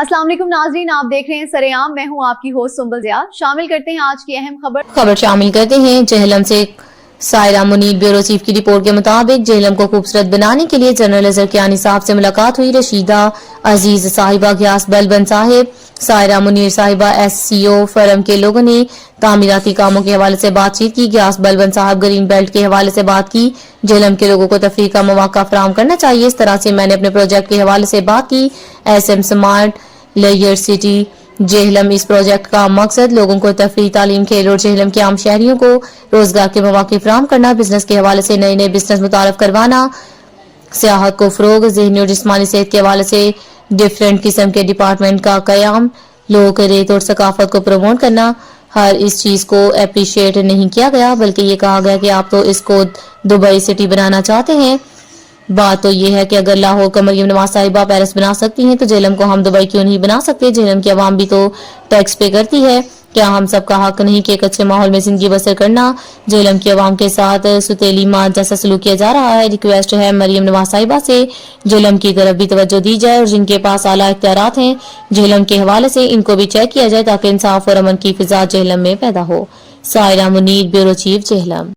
अस्सलाम वालेकुम नाज़रीन, आप देख रहे हैं सरेआम। मैं हूं आपकी होस्ट सुंबल ज़िया। शामिल करते हैं आज की अहम खबर शामिल करते हैं। जेहलम से सायरा मुनीर ब्यूरो चीफ की रिपोर्ट के मुताबिक जेहलम को खूबसूरत बनाने के लिए जनरल अजहर कियानी साहब से मुलाकात हुई। रशीदा अजीज साहिबा, गयास बलबन साहिब, सायरा मुनीर साहिबा, SCO फर्म के लोगों ने तामीराती कामों के हवाले से बातचीत की। गयास बलबन साहब ग्रीन बेल्ट के हवाले से बात की। जेहलम के लोगों को तफरीह का मौका फराहम करना चाहिए। इस तरह से मैंने अपने प्रोजेक्ट के हवाले से बात की। SM smart layer city Jhelum, इस प्रोजेक्ट का मकसद लोगों को तफरीह, तालीम, खेल और जेहलम के आम शहरियों को रोजगार के मौके फराहम करना, बिजनेस के हवाले से नए नए बिजनेस मुतारफ करवाना, सियाहत को फरोग, ज़हनी और जिस्मानी सेहत के हवाले से डिफरेंट किस्म के डिपार्टमेंट का कयाम, लोगों के रेत और सकाफत को प्रमोट करना। हर इस चीज को अप्रिशिएट नहीं किया गया, बल्कि ये कहा गया कि आप तो इसको दुबई सिटी बनाना चाहते हैं। बात तो ये है कि अगर लाहौर को मरियम नवाज साहिबा पेरिस बना सकती हैं तो जेहलम को हम दुबई क्यों नहीं बना सकते। जेहलम की आवाम भी तो टैक्स पे करती है। क्या हम सबका हक नहीं कि एक अच्छे माहौल में जिंदगी बसर करना। जेहलम की आवाम के साथ सुतेली माँ जैसा सलूक किया जा रहा है। रिक्वेस्ट है मरियम नवाज साहिबा से जेहलम की तरफ भी तवज्जो दी जाए और जिनके पास आला इख्तियारात हैं जेहलम के हवाले से इनको भी चेक किया जाए ताकि इंसाफ और अमन की फिजा जेहलम में पैदा हो। Saira Munir, bureau chief, Jhelum.